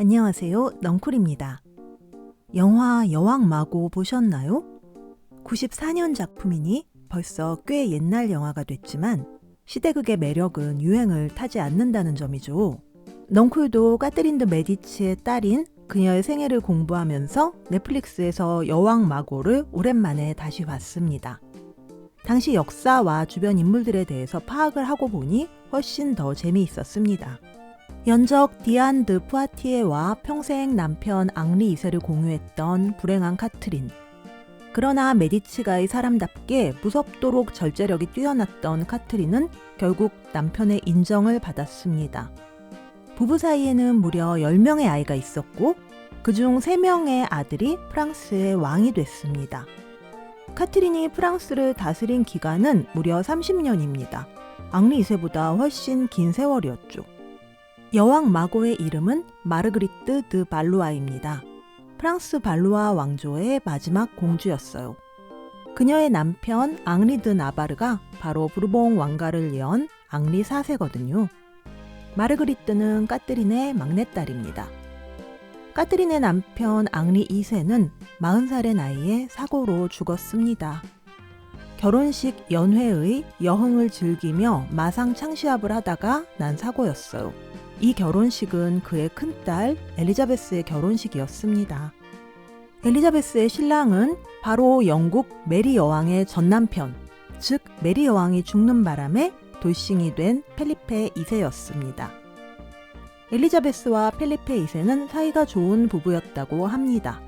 안녕하세요. 넝쿨입니다. 영화 여왕마고 보셨나요? 94년 작품이니 벌써 꽤 옛날 영화가 됐지만 시대극의 매력은 유행을 타지 않는다는 점이죠. 넝쿨도 까트린 드 메디치의 딸인 그녀의 생애를 공부하면서 넷플릭스에서 여왕마고를 오랜만에 다시 봤습니다. 당시 역사와 주변 인물들에 대해서 파악을 하고 보니 훨씬 더 재미있었습니다. 연적 디안 드 푸아티에와 평생 남편 앙리 2세를 공유했던 불행한 카트린. 그러나 메디치가의 사람답게 무섭도록 절제력이 뛰어났던 카트린은 결국 남편의 인정을 받았습니다. 부부 사이에는 무려 10명의 아이가 있었고 그중 3명의 아들이 프랑스의 왕이 됐습니다. 카트린이 프랑스를 다스린 기간은 무려 30년입니다. 앙리 2세보다 훨씬 긴 세월이었죠. 여왕 마고의 이름은 마르그리트 드 발루아입니다. 프랑스 발루아 왕조의 마지막 공주였어요. 그녀의 남편 앙리 드 나바르가 바로 부르봉 왕가를 이은 앙리 4세거든요. 마르그리트는 까트린의 막내딸입니다. 까트린의 남편 앙리 2세는 40살의 나이에 사고로 죽었습니다. 결혼식 연회의 여흥을 즐기며 마상 창시합을 하다가 난 사고였어요. 이 결혼식은 그의 큰딸 엘리자베스의 결혼식이었습니다. 엘리자베스의 신랑은 바로 영국 메리 여왕의 전남편, 즉 메리 여왕이 죽는 바람에 돌싱이 된 펠리페 2세였습니다. 엘리자베스와 펠리페 2세는 사이가 좋은 부부였다고 합니다.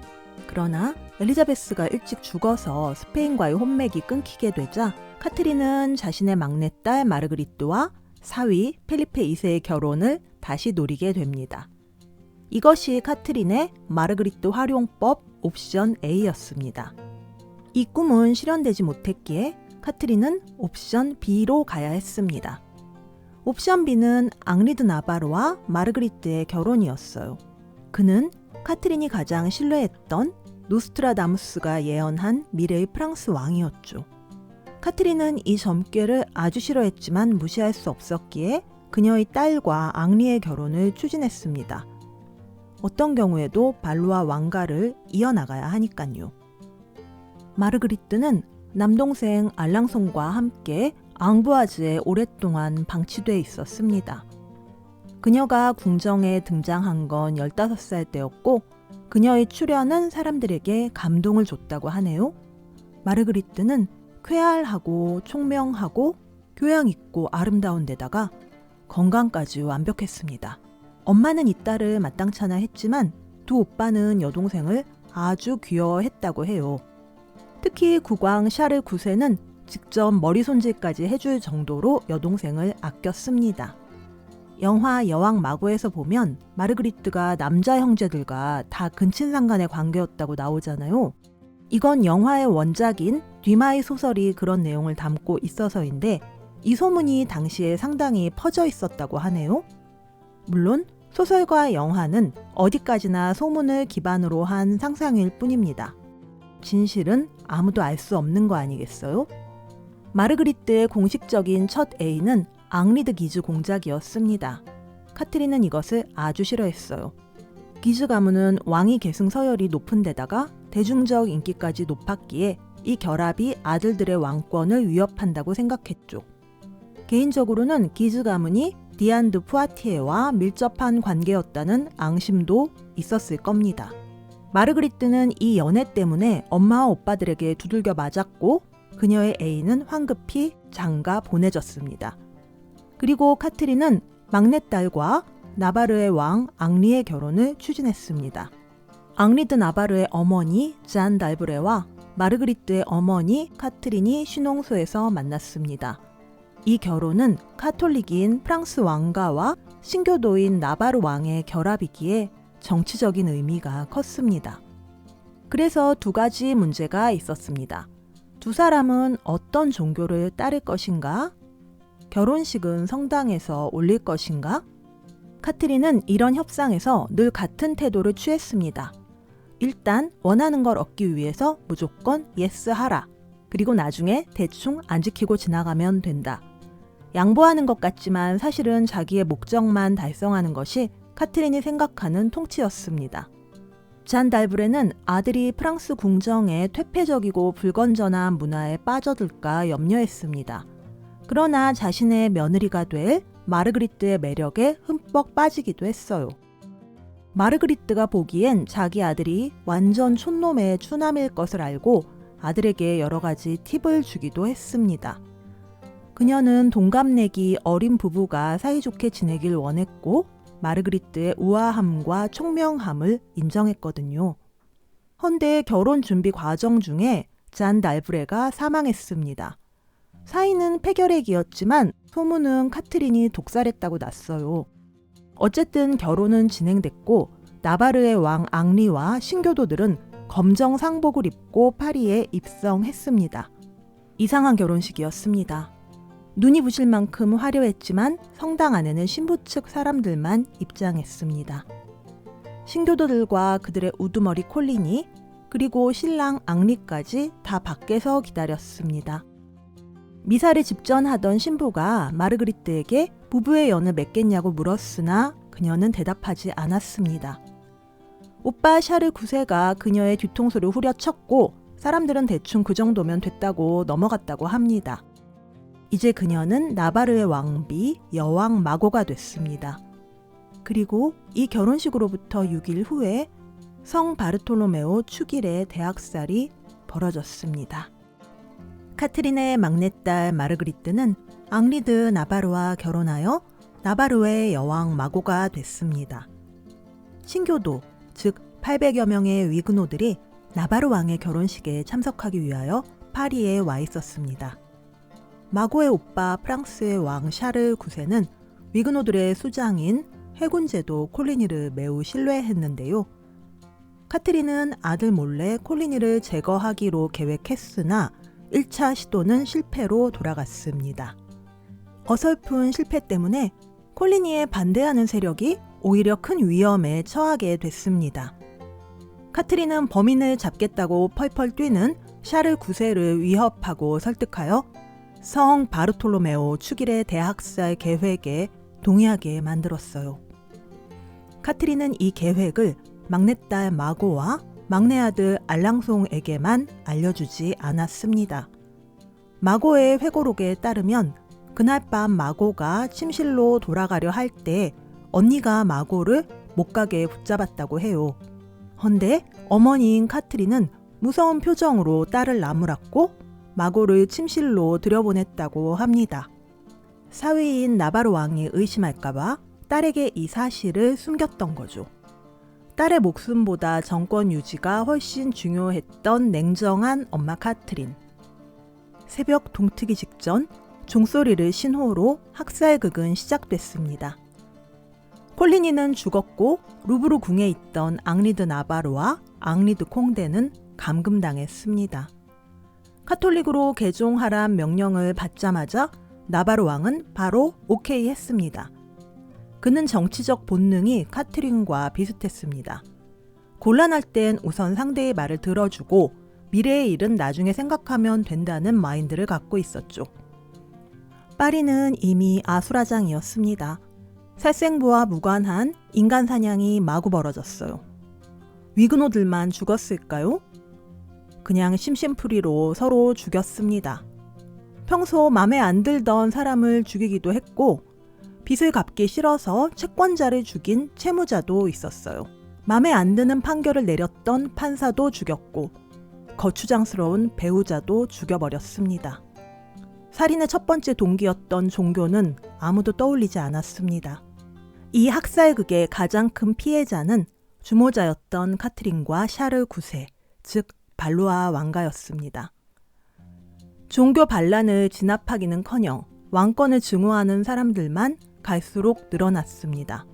그러나 엘리자베스가 일찍 죽어서 스페인과의 혼맥이 끊기게 되자 카트린은 자신의 막내딸 마르그리트와 사위 펠리페 2세의 결혼을 다시 노리게 됩니다. 이것이 카트린의 마르그리트 활용법 옵션 A였습니다. 이 꿈은 실현되지 못했기에 카트린은 옵션 B로 가야 했습니다. 옵션 B는 앙리 드 나바르와 마르그리트의 결혼이었어요. 그는 카트린이 가장 신뢰했던 노스트라다무스가 예언한 미래의 프랑스 왕이었죠. 카트린은 이 점괘를 아주 싫어했지만 무시할 수 없었기에 그녀의 딸과 앙리의 결혼을 추진했습니다. 어떤 경우에도 발루아 왕가를 이어나가야 하니까요. 마르그리트는 남동생 알랑송과 함께 앙부아즈에 오랫동안 방치돼 있었습니다. 그녀가 궁정에 등장한 건 15살 때였고 그녀의 출연은 사람들에게 감동을 줬다고 하네요. 마르그리트는 쾌활하고 총명하고 교양 있고 아름다운 데다가 건강까지 완벽했습니다. 엄마는 이 딸을 마땅찮아 했지만 두 오빠는 여동생을 아주 귀여워했다고 해요. 특히 국왕 샤를 9세는 직접 머리 손질까지 해줄 정도로 여동생을 아꼈습니다. 영화 여왕 마고에서 보면 마르그리트가 남자 형제들과 다 근친상간의 관계였다고 나오잖아요. 이건 영화의 원작인 뒤마의 소설이 그런 내용을 담고 있어서인데 이 소문이 당시에 상당히 퍼져 있었다고 하네요. 물론 소설과 영화는 어디까지나 소문을 기반으로 한 상상일 뿐입니다. 진실은 아무도 알 수 없는 거 아니겠어요? 마르그리트의 공식적인 첫 애인은 앙리 드 기즈 공작이었습니다. 카트린은 이것을 아주 싫어했어요. 기즈 가문은 왕위 계승 서열이 높은 데다가 대중적 인기까지 높았기에 이 결합이 아들들의 왕권을 위협한다고 생각했죠. 개인적으로는 기즈 가문이 디안 드 푸아티에와 밀접한 관계였다는 앙심도 있었을 겁니다. 마르그리트는 이 연애 때문에 엄마와 오빠들에게 두들겨 맞았고 그녀의 애인은 황급히 장가 보내졌습니다. 그리고 카트린은 막내딸과 나바르의 왕 앙리의 결혼을 추진했습니다. 앙리 드 나바르의 어머니 잔 달브레와 마르그리트의 어머니 카트린이 신혼소에서 만났습니다. 이 결혼은 카톨릭인 프랑스 왕가와 신교도인 나바르 왕의 결합이기에 정치적인 의미가 컸습니다. 그래서 두 가지 문제가 있었습니다. 두 사람은 어떤 종교를 따를 것인가? 결혼식은 성당에서 올릴 것인가? 카트린은 이런 협상에서 늘 같은 태도를 취했습니다. 일단 원하는 걸 얻기 위해서 무조건 예스 하라. 그리고 나중에 대충 안 지키고 지나가면 된다. 양보하는 것 같지만 사실은 자기의 목적만 달성하는 것이 카트린이 생각하는 통치였습니다. 잔 달브레는 아들이 프랑스 궁정의 퇴폐적이고 불건전한 문화에 빠져들까 염려했습니다. 그러나 자신의 며느리가 될 마르그리트의 매력에 흠뻑 빠지기도 했어요. 마르그리트가 보기엔 자기 아들이 완전 촌놈의 추남일 것을 알고 아들에게 여러 가지 팁을 주기도 했습니다. 그녀는 동갑내기 어린 부부가 사이좋게 지내길 원했고 마르그리트의 우아함과 총명함을 인정했거든요. 헌데 결혼 준비 과정 중에 잔 달브레가 사망했습니다. 사인은 폐결핵이었지만 소문은 카트린이 독살했다고 났어요. 어쨌든 결혼은 진행됐고 나바르의 왕 앙리와 신교도들은 검정 상복을 입고 파리에 입성했습니다. 이상한 결혼식이었습니다. 눈이 부실 만큼 화려했지만 성당 안에는 신부 측 사람들만 입장했습니다. 신교도들과 그들의 우두머리 콜린이 그리고 신랑 앙리까지 다 밖에서 기다렸습니다. 미사를 집전하던 신부가 마르그리트에게 부부의 연을 맺겠냐고 물었으나 그녀는 대답하지 않았습니다. 오빠 샤르 9세가 그녀의 뒤통수를 후려쳤고 사람들은 대충 그 정도면 됐다고 넘어갔다고 합니다. 이제 그녀는 나바르의 왕비 여왕 마고가 됐습니다. 그리고 이 결혼식으로부터 6일 후에 성 바르톨로메오 축일의 대학살이 벌어졌습니다. 카트린의 막내딸 마르그리트는 앙리드 나바르와 결혼하여 나바르의 여왕 마고가 됐습니다. 신교도, 즉 800여 명의 위그노들이 나바르 왕의 결혼식에 참석하기 위하여 파리에 와 있었습니다. 마고의 오빠 프랑스의 왕 샤르 9세는 위그노들의 수장인 해군제도 콜리니를 매우 신뢰했는데요. 카트린은 아들 몰래 콜리니를 제거하기로 계획했으나 1차 시도는 실패로 돌아갔습니다. 어설픈 실패 때문에 콜리니에 반대하는 세력이 오히려 큰 위험에 처하게 됐습니다. 카트린은 범인을 잡겠다고 펄펄 뛰는 샤르 9세를 위협하고 설득하여 성 바르톨로메오 축일의 대학살 계획에 동의하게 만들었어요. 카트린은 이 계획을 막내딸 마고와 막내 아들 알랑송에게만 알려주지 않았습니다. 마고의 회고록에 따르면 그날 밤 마고가 침실로 돌아가려 할 때 언니가 마고를 못 가게 붙잡았다고 해요. 헌데 어머니인 카트린은 무서운 표정으로 딸을 나무랐고 마고를 침실로 들여보냈다고 합니다. 사위인 나바르 왕이 의심할까봐 딸에게 이 사실을 숨겼던 거죠. 딸의 목숨보다 정권 유지가 훨씬 중요했던 냉정한 엄마 카트린. 새벽 동트기 직전 종소리를 신호로 학살극은 시작됐습니다. 콜리니는 죽었고 루브르 궁에 있던 앙리드 나바르와 앙리드 콩데는 감금당했습니다. 카톨릭으로 개종하란 명령을 받자마자 나바르 왕은 바로 오케이 했습니다. 그는 정치적 본능이 카트린과 비슷했습니다. 곤란할 땐 우선 상대의 말을 들어주고 미래의 일은 나중에 생각하면 된다는 마인드를 갖고 있었죠. 파리는 이미 아수라장이었습니다. 살생부와 무관한 인간 사냥이 마구 벌어졌어요. 위그노들만 죽었을까요? 그냥 심심풀이로 서로 죽였습니다. 평소 맘에 안 들던 사람을 죽이기도 했고 빚을 갚기 싫어서 채권자를 죽인 채무자도 있었어요. 맘에 안 드는 판결을 내렸던 판사도 죽였고 거추장스러운 배우자도 죽여버렸습니다. 살인의 첫 번째 동기였던 종교는 아무도 떠올리지 않았습니다. 이 학살극의 가장 큰 피해자는 주모자였던 카트린과 샤르 9세, 즉 발루아 왕가였습니다. 종교 반란을 진압하기는커녕 왕권을 증오하는 사람들만 갈수록 늘어났습니다.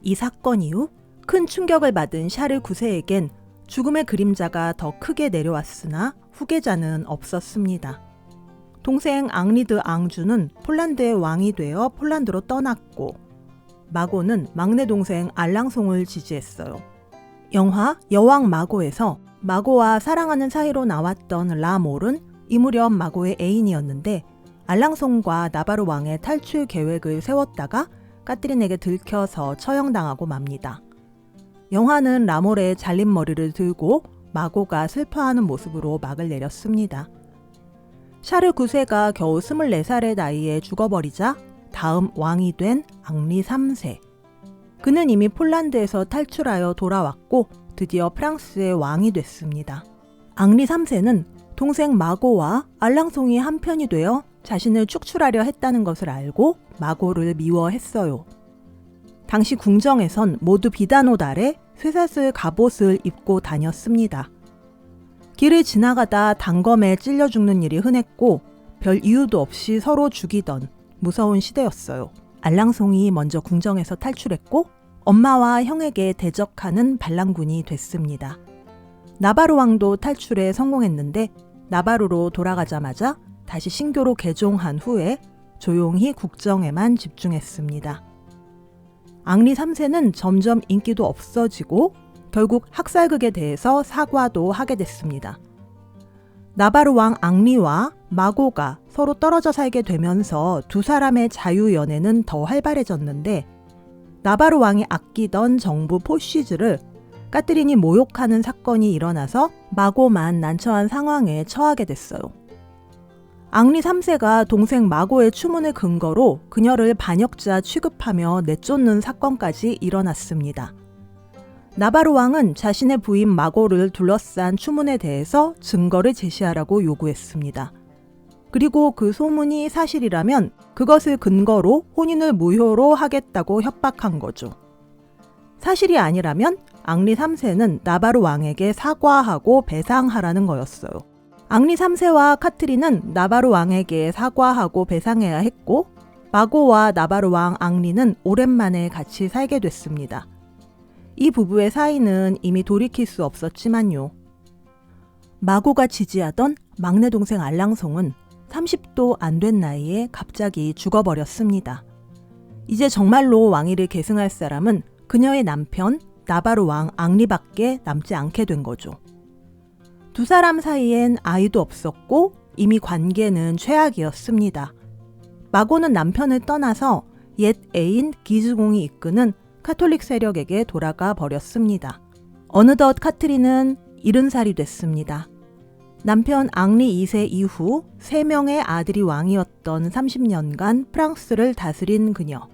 이 사건 이후 큰 충격을 받은 샤르 9세에겐 죽음의 그림자가 더 크게 내려왔으나 후계자는 없었습니다. 동생 앙리드 앙주는 폴란드의 왕이 되어 폴란드로 떠났고 마고는 막내 동생 알랑송을 지지했어요. 영화 여왕 마고에서 마고와 사랑하는 사이로 나왔던 라몰은 이 무렵 마고의 애인이었는데 알랑송과 나바르 왕의 탈출 계획을 세웠다가 카트린에게 들켜서 처형당하고 맙니다. 영화는 라몰의 잘린 머리를 들고 마고가 슬퍼하는 모습으로 막을 내렸습니다. 샤르 9세가 겨우 24살의 나이에 죽어버리자 다음 왕이 된 앙리 3세. 그는 이미 폴란드에서 탈출하여 돌아왔고 드디어 프랑스의 왕이 됐습니다. 앙리 3세는 동생 마고와 알랑송이 한편이 되어 자신을 축출하려 했다는 것을 알고 마고를 미워했어요. 당시 궁정에선 모두 비단 옷 아래 쇠사슬 갑옷을 입고 다녔습니다. 길을 지나가다 단검에 찔려 죽는 일이 흔했고 별 이유도 없이 서로 죽이던 무서운 시대였어요. 알랑송이 먼저 궁정에서 탈출했고 엄마와 형에게 대적하는 반란군이 됐습니다. 나바르 왕도 탈출에 성공했는데 나바르로 돌아가자마자 다시 신교로 개종한 후에 조용히 국정에만 집중했습니다. 앙리 3세는 점점 인기도 없어지고 결국 학살극에 대해서 사과도 하게 됐습니다. 나바르 왕 앙리와 마고가 서로 떨어져 살게 되면서 두 사람의 자유 연애는 더 활발해졌는데 나바르 왕이 아끼던 정부 포시즈를 카트린이 모욕하는 사건이 일어나서 마고만 난처한 상황에 처하게 됐어요. 앙리 3세가 동생 마고의 추문을 근거로 그녀를 반역자 취급하며 내쫓는 사건까지 일어났습니다. 나바르 왕은 자신의 부인 마고를 둘러싼 추문에 대해서 증거를 제시하라고 요구했습니다. 그리고 그 소문이 사실이라면 그것을 근거로 혼인을 무효로 하겠다고 협박한 거죠. 사실이 아니라면 앙리 3세는 나바르 왕에게 사과하고 배상하라는 거였어요. 앙리 3세와 카트린은 나바르 왕에게 사과하고 배상해야 했고 마고와 나바르 왕 앙리는 오랜만에 같이 살게 됐습니다. 이 부부의 사이는 이미 돌이킬 수 없었지만요. 마고가 지지하던 막내 동생 알랑송은 30도 안 된 나이에 갑자기 죽어버렸습니다. 이제 정말로 왕위를 계승할 사람은 그녀의 남편 나바르 왕 앙리밖에 남지 않게 된 거죠. 두 사람 사이엔 아이도 없었고 이미 관계는 최악이었습니다. 마고는 남편을 떠나서 옛 애인 기즈공이 이끄는 카톨릭 세력에게 돌아가 버렸습니다. 어느덧 카트린은 70살이 됐습니다. 남편 앙리 2세 이후 3명의 아들이 왕이었던 30년간 프랑스를 다스린 그녀.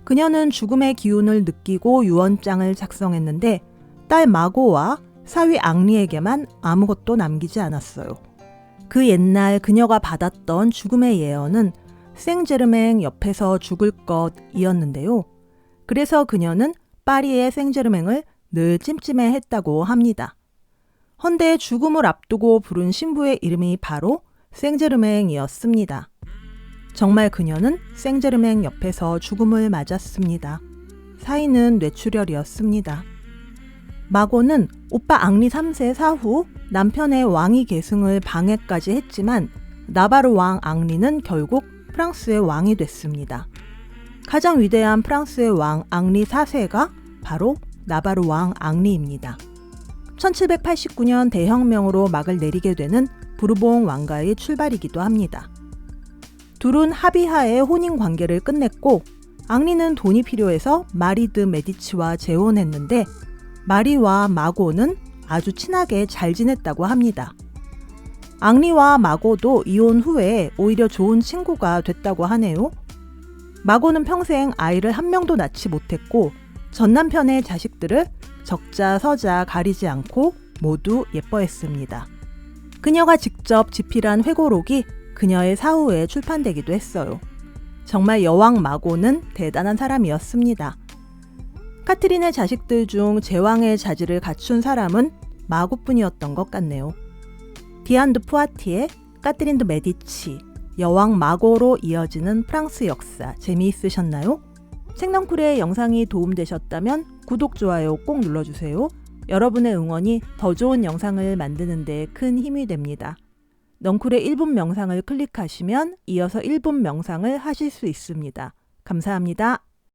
그녀는 죽음의 기운을 느끼고 유언장을 작성했는데 딸 마고와 사위 앙리에게만 아무것도 남기지 않았어요. 그 옛날 그녀가 받았던 죽음의 예언은 생제르맹 옆에서 죽을 것이었는데요. 그래서 그녀는 파리의 생제르맹을 늘 찜찜해했다고 합니다. 헌데 죽음을 앞두고 부른 신부의 이름이 바로 생제르맹이었습니다. 정말 그녀는 생제르맹 옆에서 죽음을 맞았습니다. 사인은 뇌출혈이었습니다. 마고는 오빠 앙리 3세 사후 남편의 왕위 계승을 방해까지 했지만 나바르 왕 앙리는 결국 프랑스의 왕이 됐습니다. 가장 위대한 프랑스의 왕 앙리 4세가 바로 나바르 왕 앙리입니다. 1789년 대혁명으로 막을 내리게 되는 부르봉 왕가의 출발이기도 합니다. 둘은 합의하에 혼인 관계를 끝냈고 앙리는 돈이 필요해서 마리 드 메디치와 재혼했는데 마리와 마고는 아주 친하게 잘 지냈다고 합니다. 앙리와 마고도 이혼 후에 오히려 좋은 친구가 됐다고 하네요. 마고는 평생 아이를 한 명도 낳지 못했고 전 남편의 자식들을 적자 서자 가리지 않고 모두 예뻐했습니다. 그녀가 직접 집필한 회고록이 그녀의 사후에 출판되기도 했어요. 정말 여왕 마고는 대단한 사람이었습니다. 카트린의 자식들 중 제왕의 자질을 갖춘 사람은 마고뿐이었던 것 같네요. 디안 드 푸아티에, 카트린 드 메디치, 여왕 마고로 이어지는 프랑스 역사 재미있으셨나요? 책넝쿨의 영상이 도움되셨다면 구독, 좋아요 꼭 눌러주세요. 여러분의 응원이 더 좋은 영상을 만드는 데 큰 힘이 됩니다. 넝쿨의 1분 명상을 클릭하시면 이어서 1분 명상을 하실 수 있습니다. 감사합니다.